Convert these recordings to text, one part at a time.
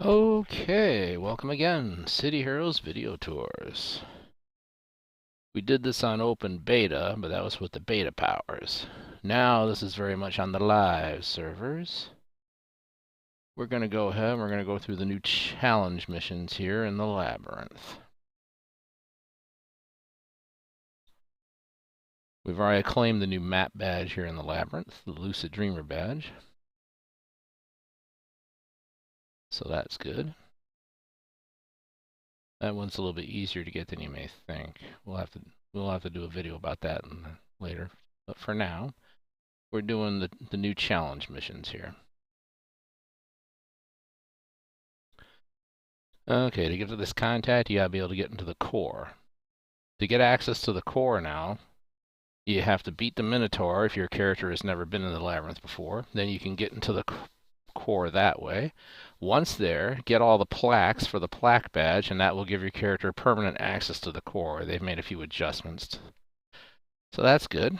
Okay, welcome again, City Heroes Video Tours. We did this on open beta, but that was with the beta powers. Now this is very much on the live servers. We're going to go ahead and we're going to go through the new challenge missions here in the labyrinth. We've already claimed the new map badge here in the labyrinth, the Lucid Dreamer badge. So that's good. That one's a little bit easier to get than you may think. We'll have to do a video about that later. But for now, we're doing the new challenge missions here. Okay, to get to this contact, you gotta be able to get into the core. To get access to the core now, you have to beat the Minotaur if your character has never been in the labyrinth before. Then you can get into the core that way. Once there, get all the plaques for the plaque badge, and that will give your character permanent access to the core. They've made a few adjustments. So that's good.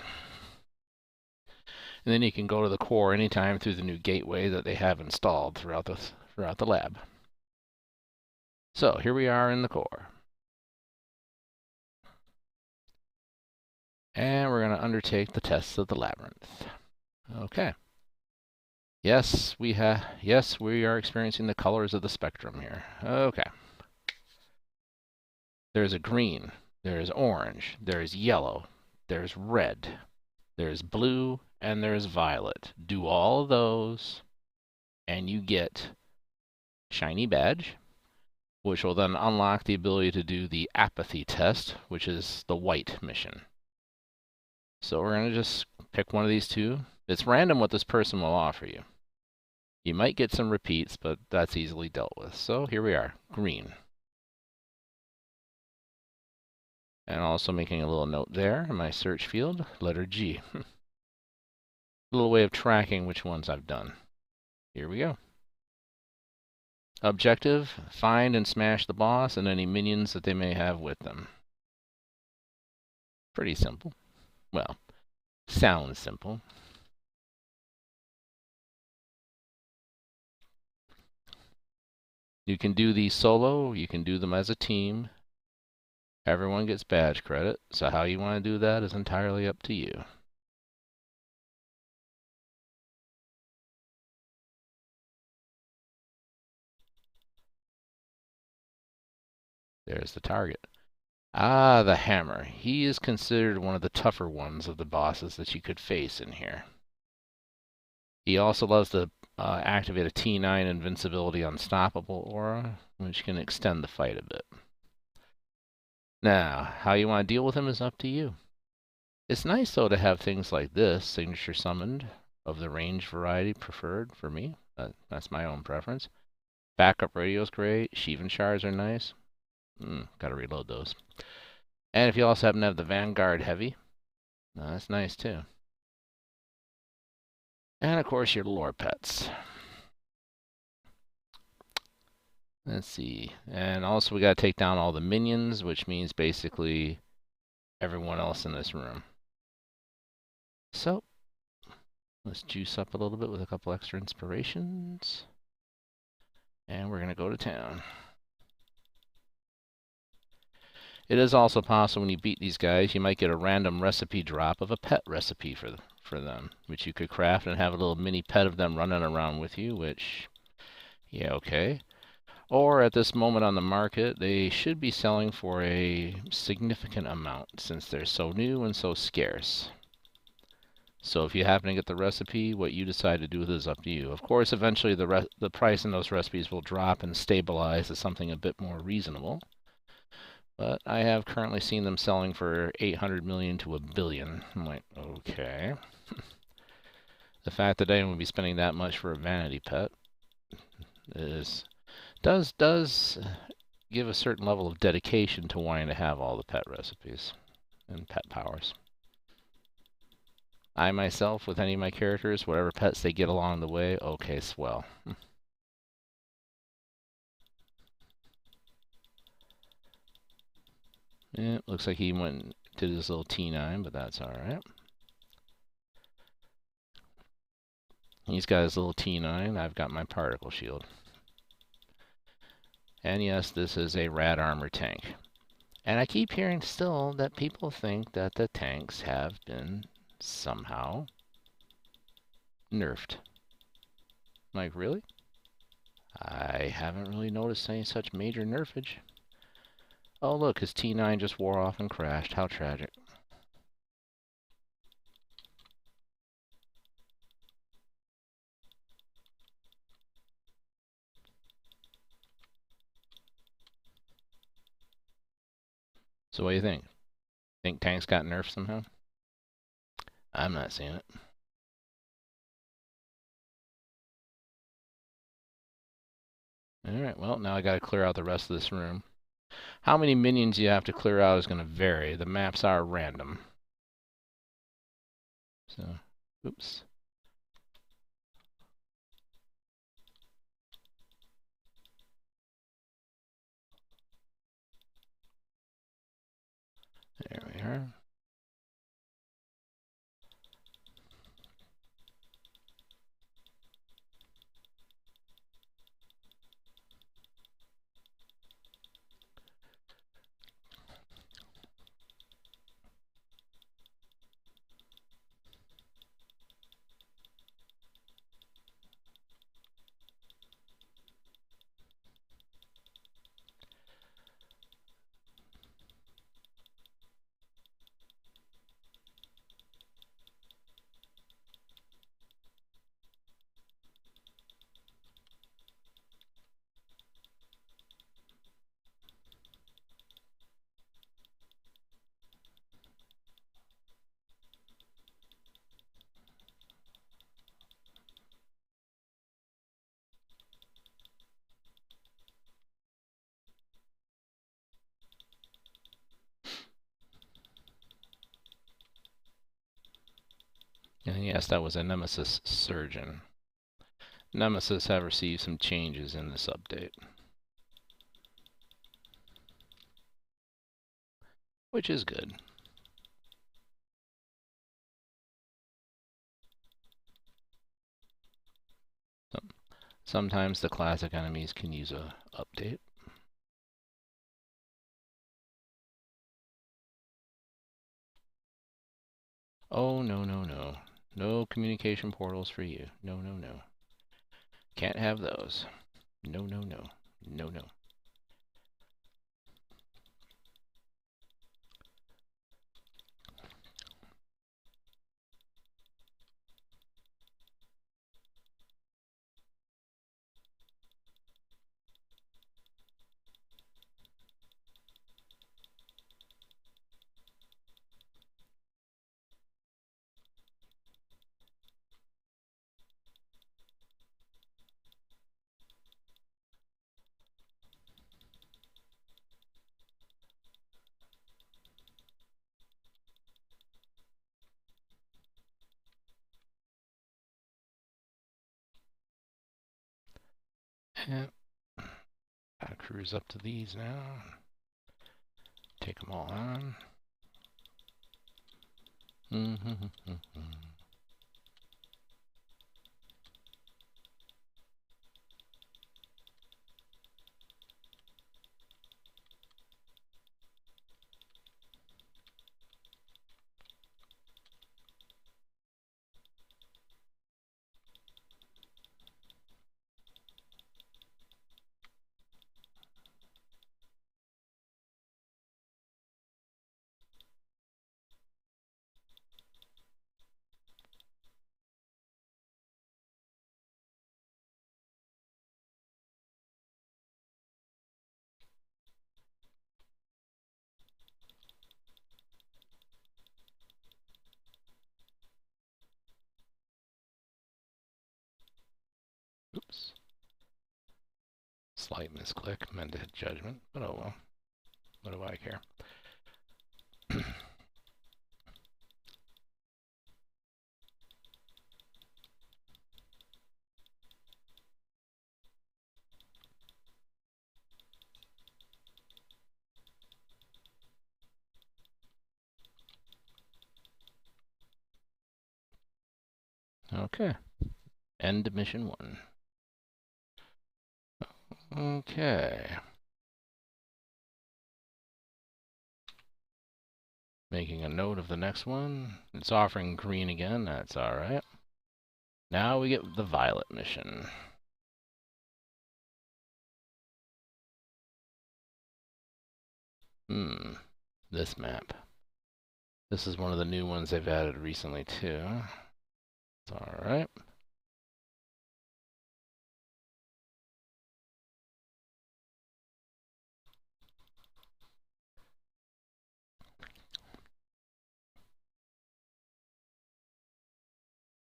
And then you can go to the core anytime through the new gateway that they have installed throughout the lab. So here we are in the core. And we're going to undertake the tests of the labyrinth. Okay. Yes, we are experiencing the colors of the spectrum here. Okay. There's a green, there's orange, there's yellow, there's red, there's blue, and there's violet. Do all of those, and you get shiny badge, which will then unlock the ability to do the apathy test, which is the white mission. So we're going to just pick one of these two. It's random what this person will offer you. You might get some repeats, but that's easily dealt with. So here we are, green. And also making a little note there in my search field, letter G. A little way of tracking which ones I've done. Here we go. Objective, find and smash the boss and any minions that they may have with them. Pretty simple. Well, sounds simple. You can do these solo, you can do them as a team. Everyone gets badge credit, so how you want to do that is entirely up to you. There's the target. Ah, the hammer. He is considered one of the tougher ones of the bosses that you could face in here. He also loves to activate a T9 Invincibility Unstoppable aura, which can extend the fight a bit. Now, how you want to deal with him is up to you. It's nice, though, to have things like this, signature summoned, of the range variety preferred for me. That's my own preference. Backup radio's great. Sheevan shards are nice. Gotta reload those. And if you also happen to have the Vanguard Heavy, that's nice too. And of course your lore pets. Let's see. And also we gotta take down all the minions, which means basically everyone else in this room. So, let's juice up a little bit with a couple extra inspirations. And we're gonna go to town. It is also possible when you beat these guys, you might get a random recipe drop of a pet recipe for them, which you could craft and have a little mini pet of them running around with you, which, yeah, okay. Or at this moment on the market, they should be selling for a significant amount since they're so new and so scarce. So if you happen to get the recipe, what you decide to do with it is up to you. Of course, eventually the price in those recipes will drop and stabilize to something a bit more reasonable. But I have currently seen them selling for 800 million to $1 billion. I'm like, okay. The fact that anyone would be spending that much for a vanity pet does give a certain level of dedication to wanting to have all the pet recipes and pet powers. I myself, with any of my characters, whatever pets they get along the way, okay, swell. Yeah, looks like he went and did his little T9, but that's alright. He's got his little T9, I've got my particle shield. And yes, this is a rad armor tank. And I keep hearing still that people think that the tanks have been somehow nerfed. I'm like, really? I haven't really noticed any such major nerfage. Oh look, his T9 just wore off and crashed. How tragic. So what do you think? Think tanks got nerfed somehow? I'm not seeing it. Alright, well, now I gotta clear out the rest of this room. How many minions you have to clear out is gonna vary. The maps are random. So, oops. There we are. And yes, that was a Nemesis Surgeon. Nemesis have received some changes in this update, which is good. Sometimes the classic enemies can use a update. Oh, no, no, no. No communication portals for you. No, no, no. Can't have those. No, no, no. No, no. And I'll cruise up to these now. Take them all on. Oops. Slight misclick, meant to hit judgment, but oh well. What do I care? Okay. End mission 1. Okay. Making a note of the next one. It's offering green again. That's alright. Now we get the violet mission. This map. This is one of the new ones they've added recently, too. It's alright.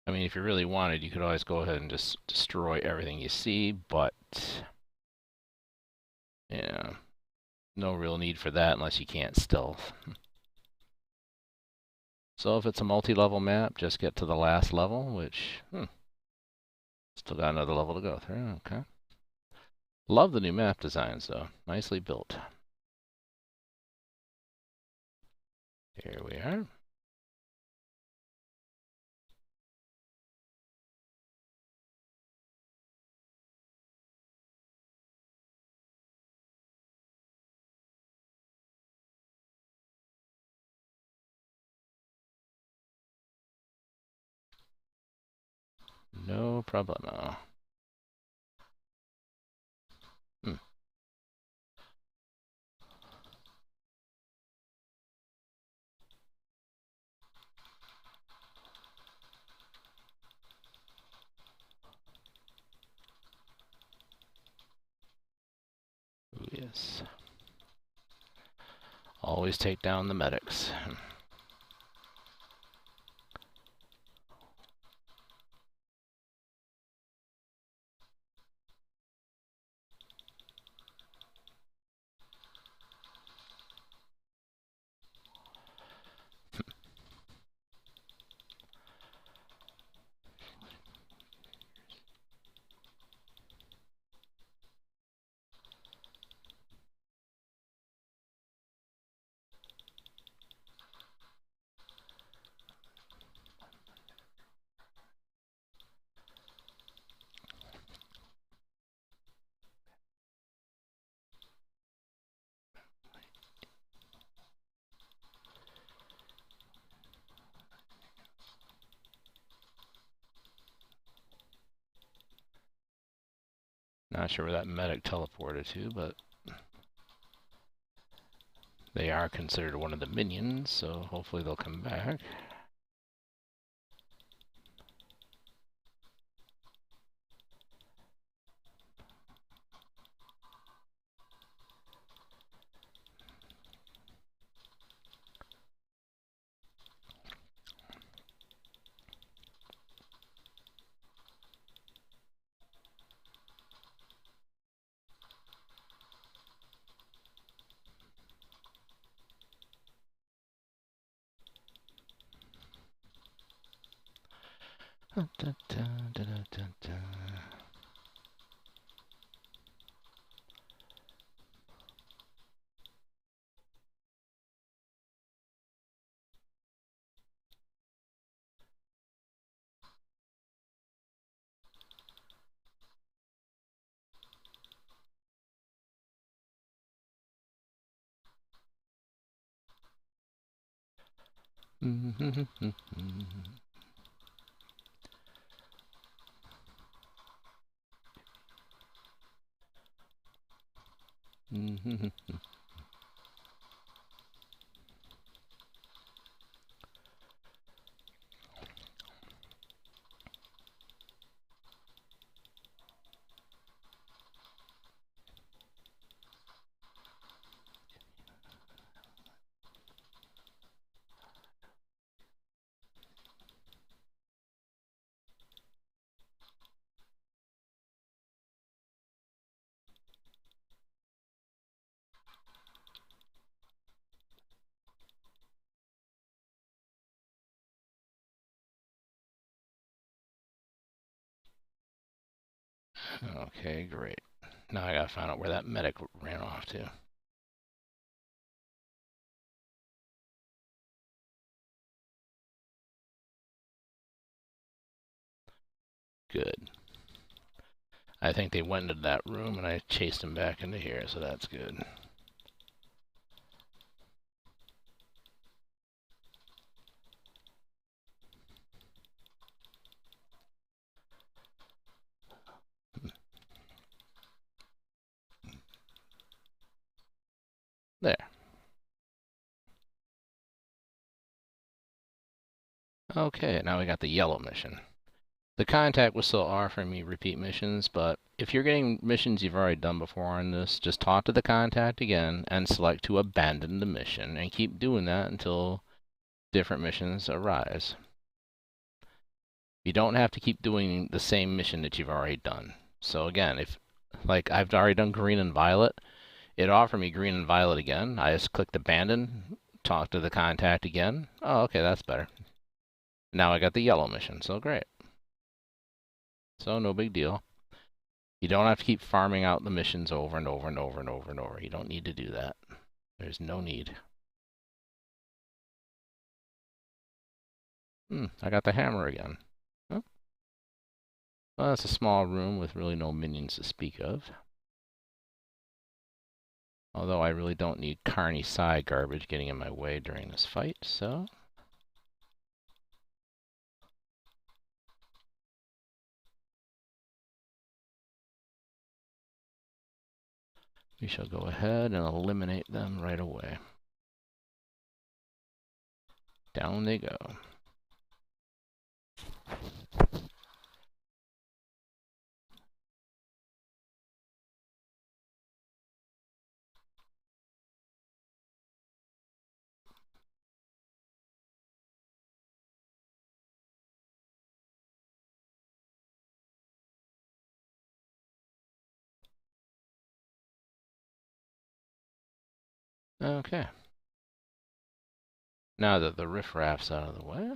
I mean, if you really wanted, you could always go ahead and just destroy everything you see, but yeah, no real need for that unless you can't stealth. So if it's a multi-level map, just get to the last level, which, still got another level to go through, okay. Love the new map designs, though. Nicely built. Here we are. No problemo. Ooh, yes. Always take down the medics. Not sure where that medic teleported to, but they are considered one of the minions, so hopefully they'll come back. Okay, great. Now I gotta find out where that medic ran off to. Good. I think they went into that room and I chased him back into here, so that's good. Okay, now we got the yellow mission. The contact will still offer me repeat missions, but if you're getting missions you've already done before on this, just talk to the contact again and select to abandon the mission, and keep doing that until different missions arise. You don't have to keep doing the same mission that you've already done. So again, if, like, I've already done green and violet, it offered me green and violet again. I just clicked abandon, talk to the contact again. Oh, okay, that's better. Now I got the yellow mission, so great. So no big deal. You don't have to keep farming out the missions over and over and over and over and over. You don't need to do that. There's no need. I got the hammer again. Oh. Well, that's a small room with really no minions to speak of. Although I really don't need carny Psi garbage getting in my way during this fight, so... we shall go ahead and eliminate them right away. Down they go. Okay. Now that the riffraff's out of the way...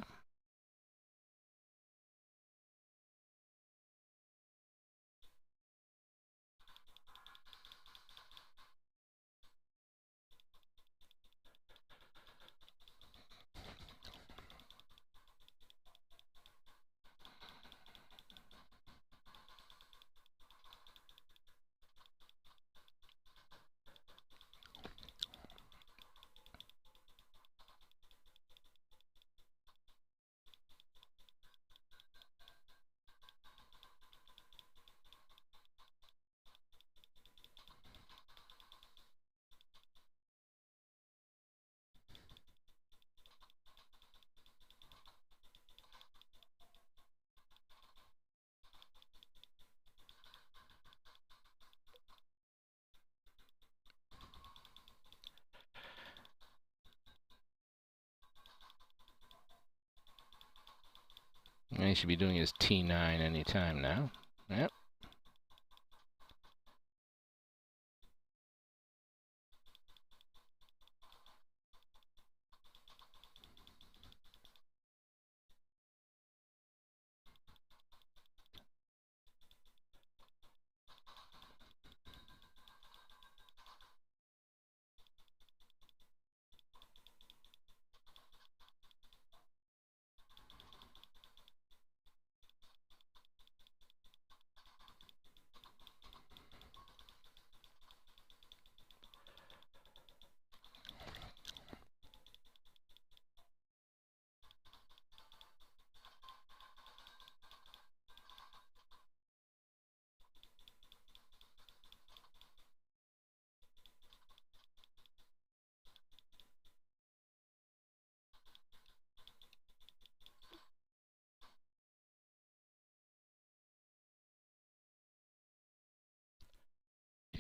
and he should be doing his T9 anytime now. Yep.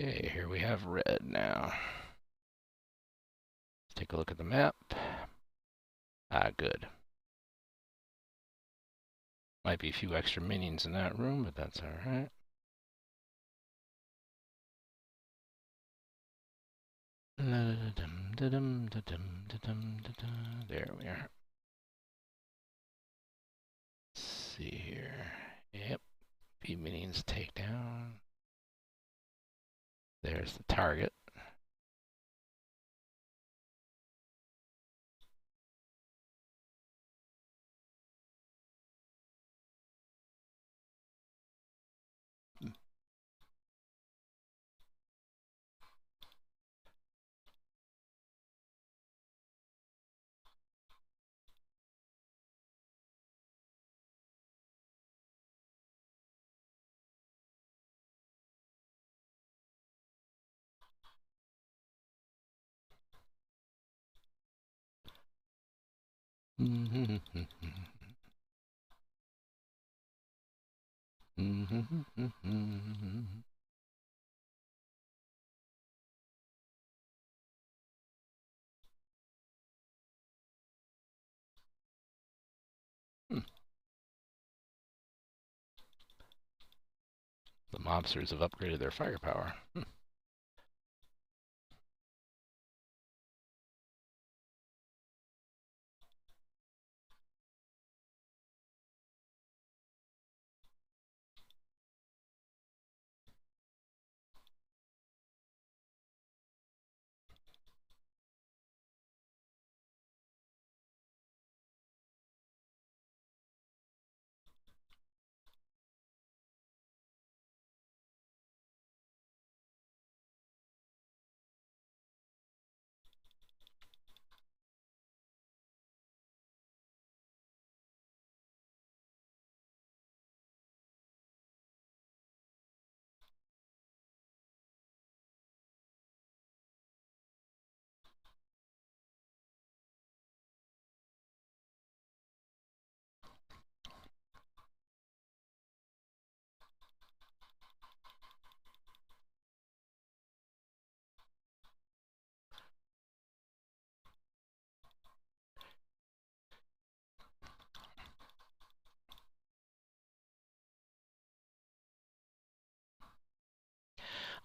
Okay, here we have red now. Let's take a look at the map. Ah, good. Might be a few extra minions in that room, but that's alright. There we are. Let's see here. Yep. Few minions take down. There's the target. The mobsters have upgraded their firepower.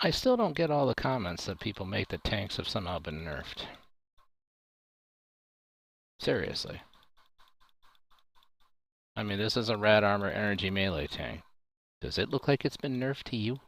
I still don't get all the comments that people make that tanks have somehow been nerfed. Seriously. I mean, this is a Rad Armor Energy Melee tank. Does it look like it's been nerfed to you?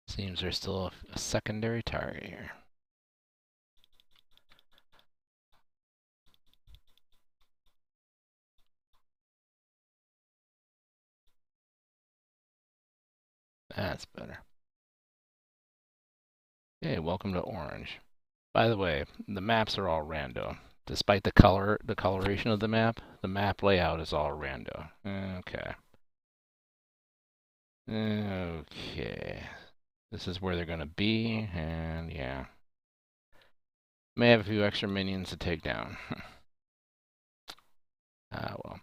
Seems there's still a secondary target here. That's better. Hey, welcome to Orange. By the way, the maps are all rando. Despite the coloration of the map layout is all rando. Okay. Okay. This is where they're gonna be, and yeah. May have a few extra minions to take down. Well.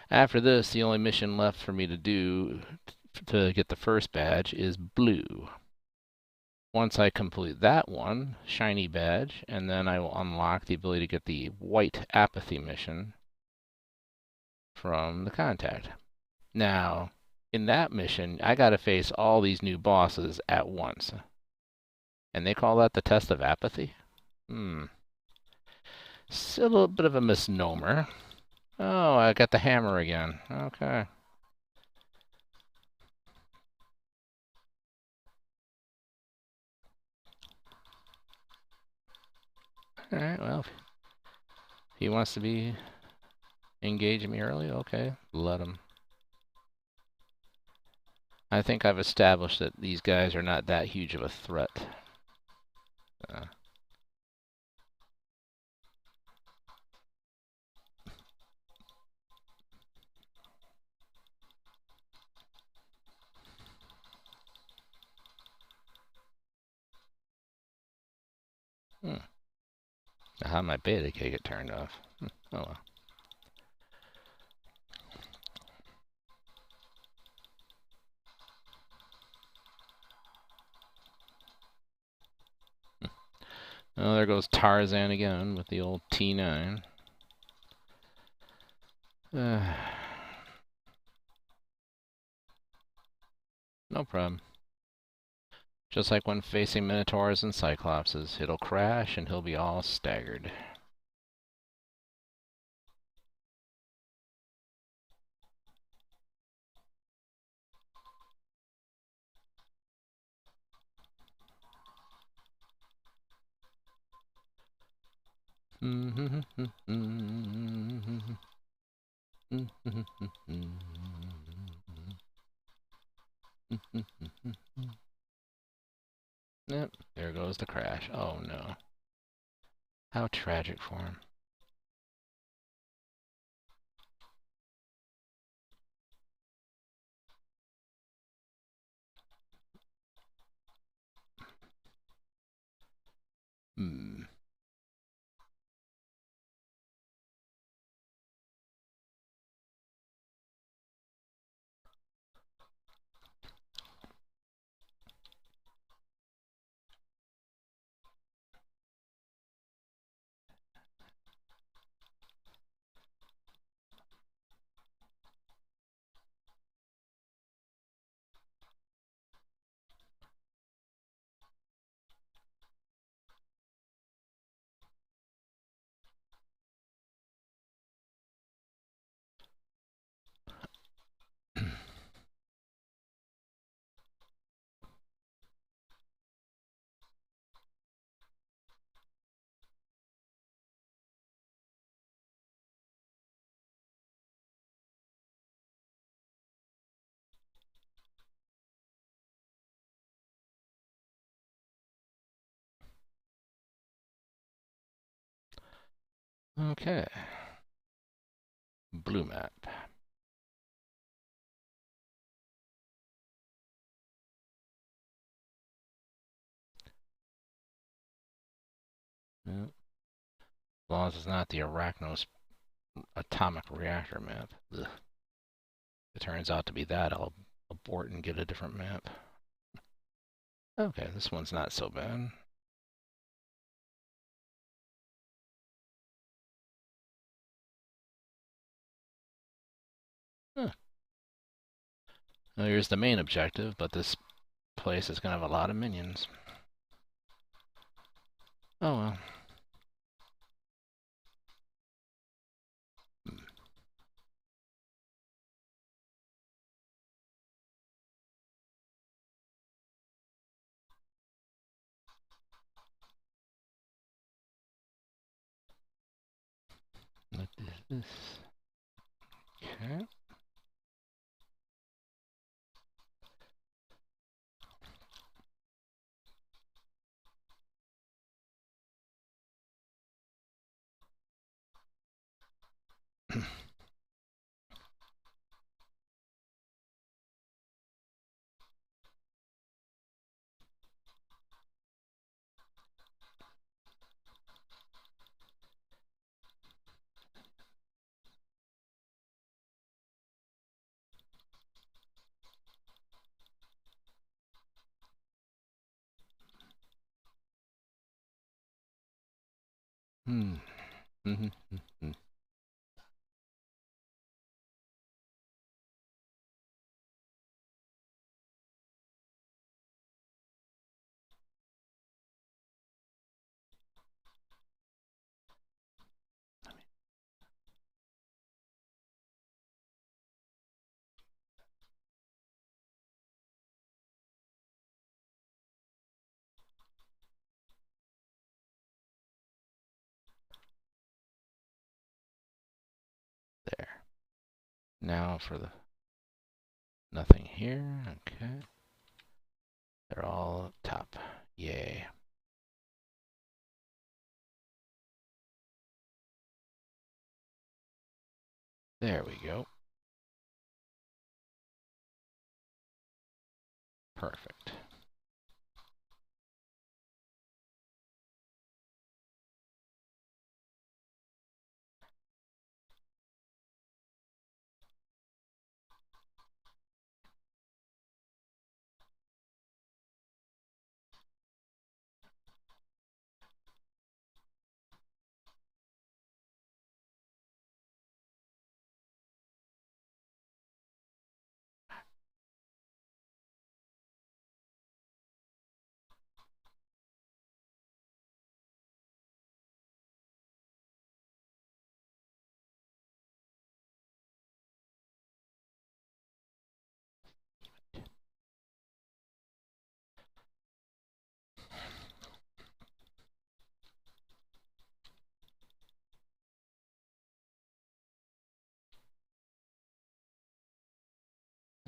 After this, the only mission left for me to do to get the first badge is blue. Once I complete that one, shiny badge, and then I will unlock the ability to get the white apathy mission from the contact. Now, in that mission, I gotta face all these new bosses at once. And they call that the test of apathy? It's a little bit of a misnomer. Oh, I got the hammer again. Okay. Alright, well, if he wants to be engaging me early, okay, let him. I think I've established that these guys are not that huge of a threat. How my beta can get turned off? Oh well. Oh, there goes Tarzan again with the old T9. No problem. Just like when facing Minotaurs and Cyclopses, it'll crash and he'll be all staggered. Yep, there goes the crash. Oh no. How tragic for him. Hmm. Okay. Blue map. Yep. As long as it's not the Arachnos atomic reactor map. Ugh. If it turns out to be that, I'll abort and get a different map. Okay, this one's not so bad. Huh. Well, here's the main objective, but this place is going to have a lot of minions. Oh well. What is this? Okay. Hmm. There. Now for the nothing here. Okay. They're all up top. Yay. There we go. Perfect.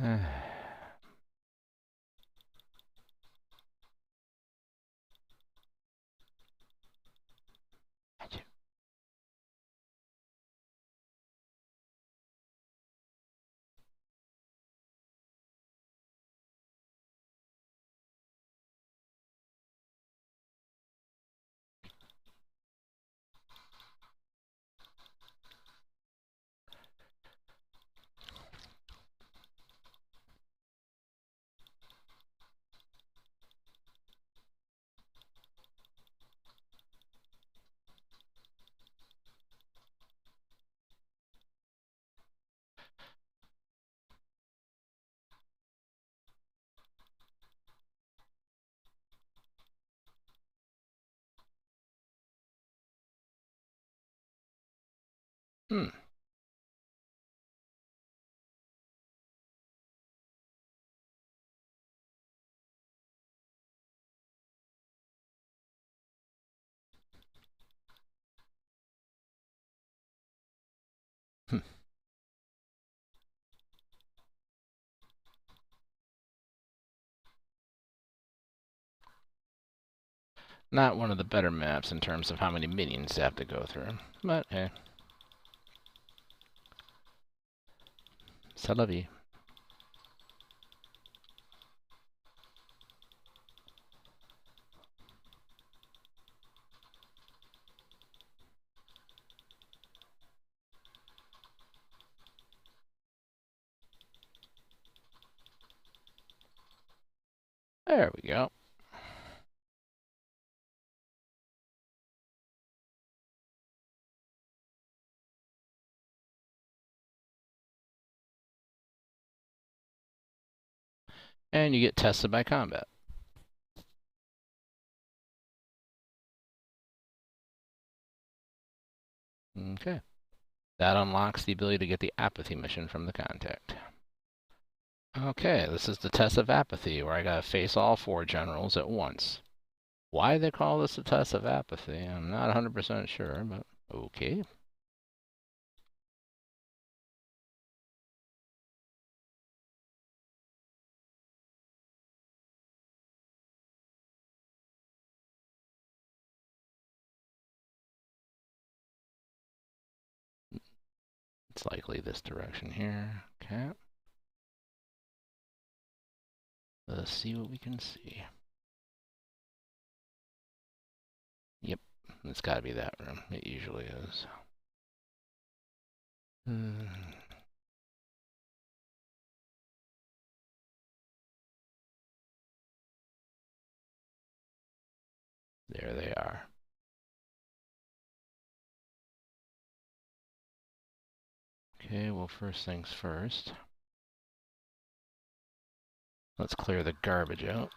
Hmm. Hmm. Not one of the better maps in terms of how many minions you have to go through. But hey. C'est la vie. There we go. And you get tested by combat. Okay. That unlocks the ability to get the apathy mission from the contact. Okay, this is the test of apathy, where I gotta face all 4 generals at once. Why they call this a test of apathy, I'm not 100% sure, but okay. It's likely this direction here. Okay. Let's see what we can see. Yep, it's gotta be that room. It usually is. There they are. Okay, well, first things first. Let's clear the garbage out.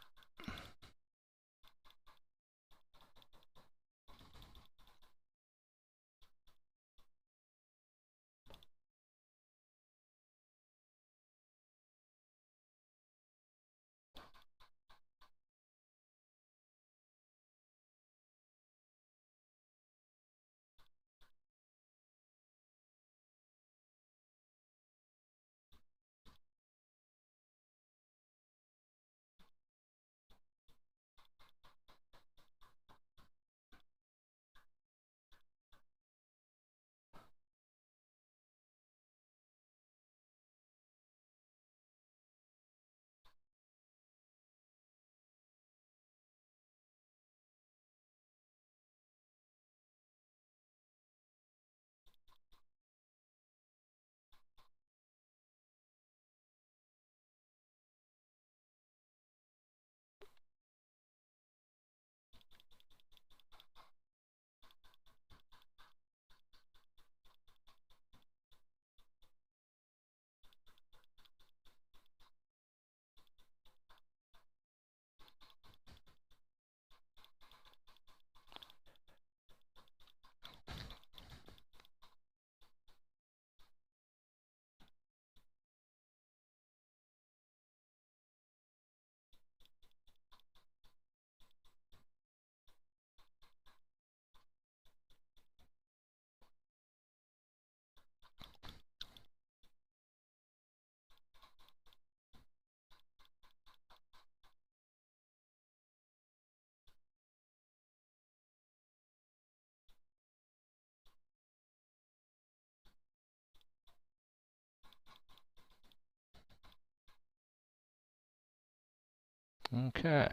Okay.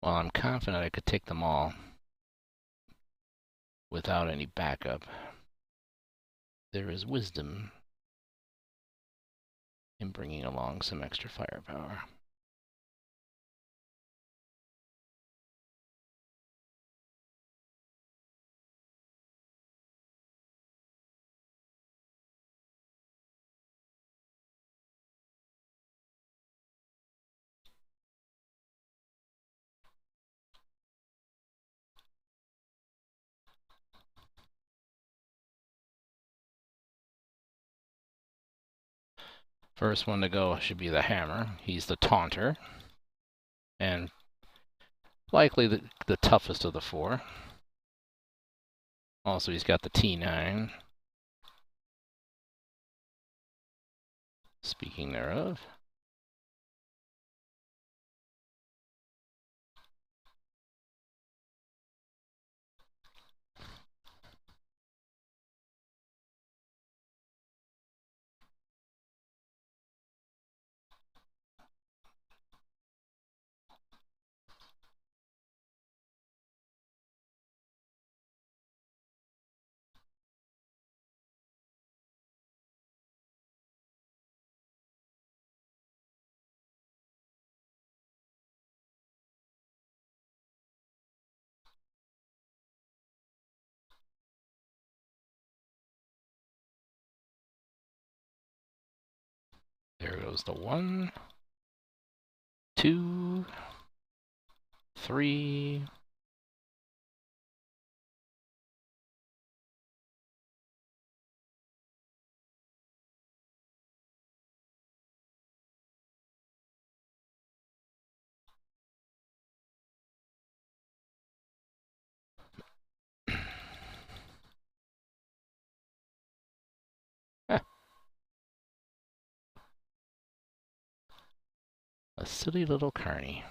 Well, I'm confident I could take them all without any backup. There is wisdom in bringing along some extra firepower. First one to go should be the hammer. He's the taunter, and likely the toughest of the four. Also, he's got the T9. Speaking thereof. There goes the 1, 2, 3. A silly little carny.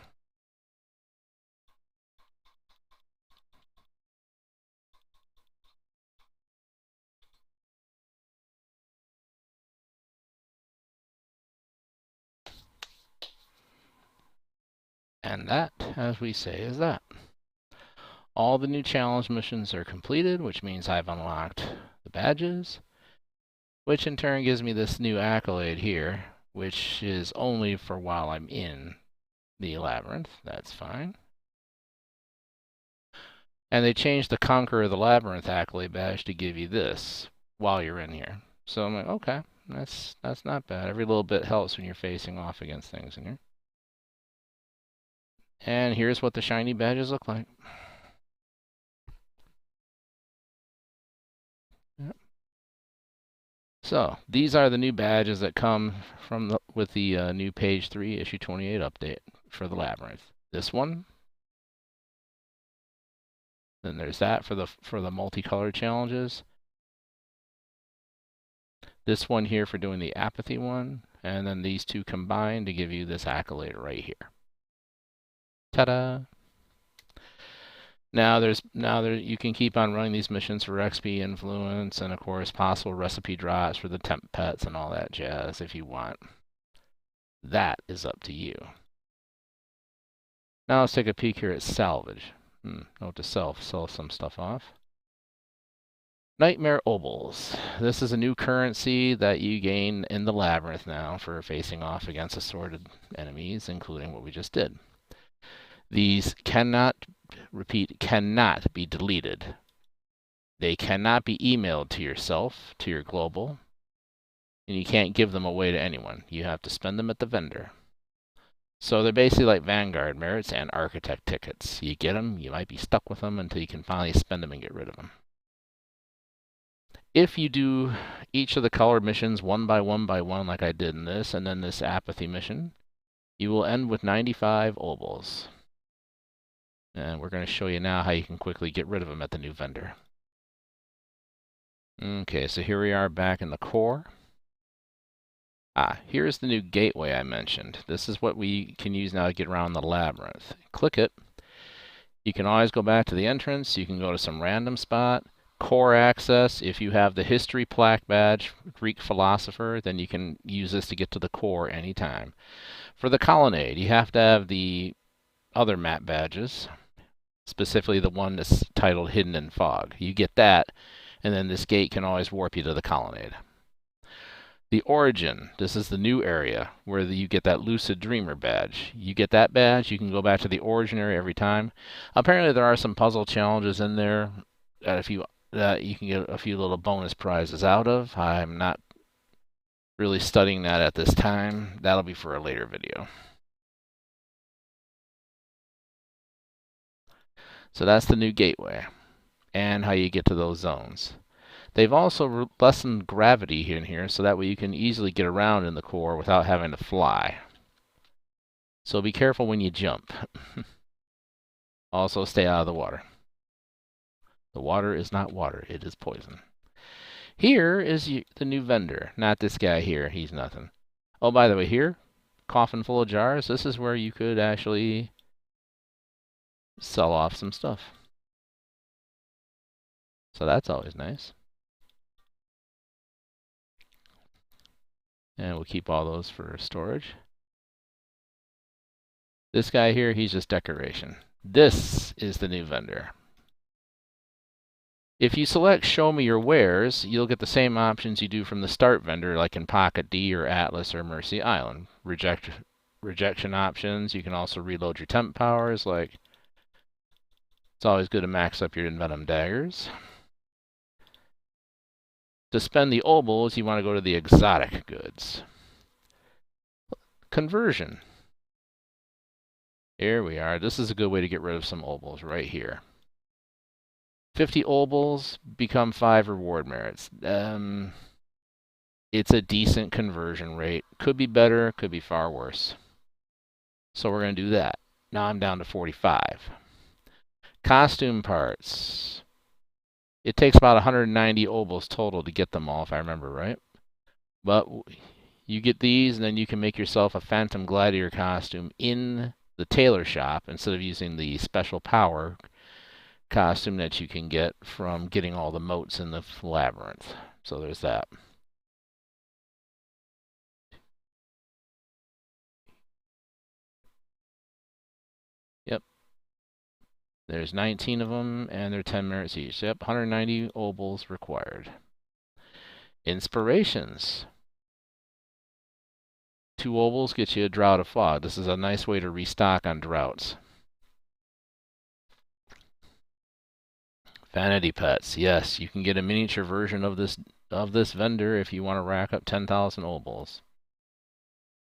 And that, as we say, is that. All the new challenge missions are completed, which means I've unlocked the badges, which in turn gives me this new accolade here, which is only for while I'm in the labyrinth. That's fine. And they changed the Conqueror of the Labyrinth accolade badge to give you this while you're in here. So I'm like, okay, that's not bad. Every little bit helps when you're facing off against things in here. And here's what the shiny badges look like. Yep. So these are the new badges that come from with the new page 3 issue 28 update for the labyrinth. This one. Then there's that for the multicolored challenges. This one here for doing the apathy one, and then these two combined to give you this accolade right here. Ta-da! Now you can keep on running these missions for XP influence, and of course possible recipe drops for the temp pets and all that jazz if you want. That is up to you. Now let's take a peek here at salvage. Note to self, sell some stuff off. Nightmare Obols. This is a new currency that you gain in the labyrinth now for facing off against assorted enemies, including what we just did. These cannot, repeat, cannot be deleted. They cannot be emailed to yourself, to your global, and you can't give them away to anyone. You have to spend them at the vendor. So they're basically like Vanguard merits and Architect tickets. You get them, you might be stuck with them until you can finally spend them and get rid of them. If you do each of the color missions one by one like I did in this, and then this apathy mission, you will end with 95 obols. And we're going to show you now how you can quickly get rid of them at the new vendor. Okay, so here we are back in the core. Here's the new gateway I mentioned. This is what we can use now to get around the labyrinth. Click it. You can always go back to the entrance. You can go to some random spot, Core access, if you have the history plaque badge, Greek philosopher, then you can use this to get to the core anytime. For the colonnade, you have to have the other map badges, specifically the one that's titled Hidden in Fog. You get that, and then this gate can always warp you to the colonnade. The origin, this is the new area where you get that Lucid Dreamer badge. You get that badge, you can go back to the origin area every time. Apparently there are some puzzle challenges in there that you can get a few little bonus prizes out of. I'm not really studying that at this time. That'll be for a later video. So that's the new gateway and how you get to those zones. They've also lessened gravity in here, so that way you can easily get around in the core without having to fly. So be careful when you jump. Also, stay out of the water. The water is not water, it is poison. Here is the new vendor. Not this guy here, he's nothing. Oh, by the way, here, coffin full of jars, this is where you could actually sell off some stuff. So that's always nice. And we'll keep all those for storage. This guy here, he's just decoration. This is the new vendor. If you select Show Me Your Wares, you'll get the same options you do from the start vendor, like in Pocket D or Atlas or Mercy Island. Rejection options. You can also reload your temp powers, like it's always good to max up your Envenom daggers. To spend the obols, you want to go to the exotic goods. Conversion. Here we are. This is a good way to get rid of some obols right here. 50 obols become 5 reward merits. It's a decent conversion rate. Could be better, could be far worse. So we're going to do that. Now I'm down to 45. Costume parts. It takes about 190 obols total to get them all, if I remember right. But you get these, and then you can make yourself a Phantom Gladiator costume in the tailor shop instead of using the special power costume that you can get from getting all the motes in the labyrinth. So there's that. Yep. There's 19 of them, and they're 10 merits each. Yep, 190 obols required. Inspirations. 2 obols get you a Drought of Fog. This is a nice way to restock on droughts. Vanity Pets. Yes, you can get a miniature version of this vendor if you want to rack up 10,000 obols.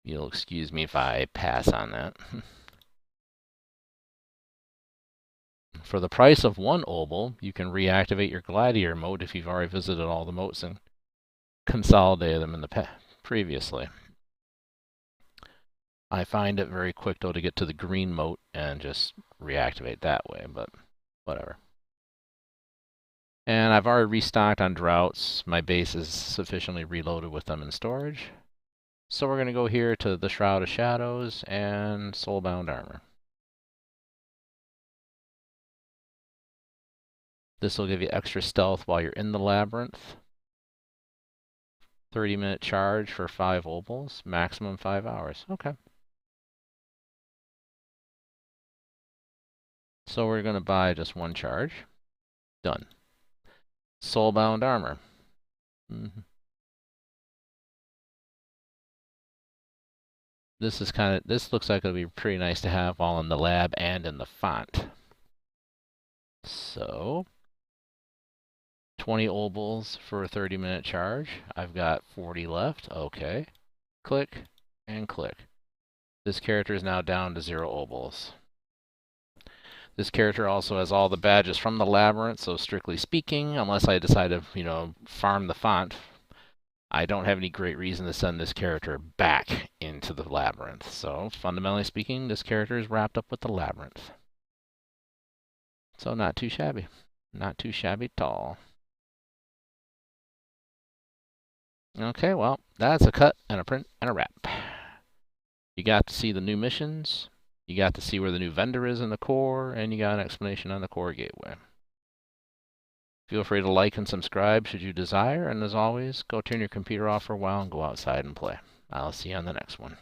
You'll excuse me if I pass on that. For the price of 1 obol, you can reactivate your Gladiator mode if you've already visited all the motes and consolidated them in the previously. I find it very quick, though, to get to the green mote and just reactivate that way, but whatever. And I've already restocked on droughts. My base is sufficiently reloaded with them in storage. So we're going to go here to the Shroud of Shadows and Soulbound Armor. This will give you extra stealth while you're in the labyrinth. 30-minute charge for 5 obols, maximum 5 hours. Okay. So we're going to buy just 1 charge. Done. Soulbound Armor. This looks like it'll be pretty nice to have all in the lab and in the font. So 20 obols for a 30-minute charge. I've got 40 left. Okay. Click and click. This character is now down to 0 obols. This character also has all the badges from the labyrinth, so strictly speaking, unless I decide to, farm the font, I don't have any great reason to send this character back into the labyrinth. So, fundamentally speaking, this character is wrapped up with the labyrinth. So, not too shabby. Not too shabby at all. Okay, well, that's a cut and a print and a wrap. You got to see the new missions. You got to see where the new vendor is in the core, and you got an explanation on the core gateway. Feel free to like and subscribe should you desire, and as always, go turn your computer off for a while and go outside and play. I'll see you on the next one.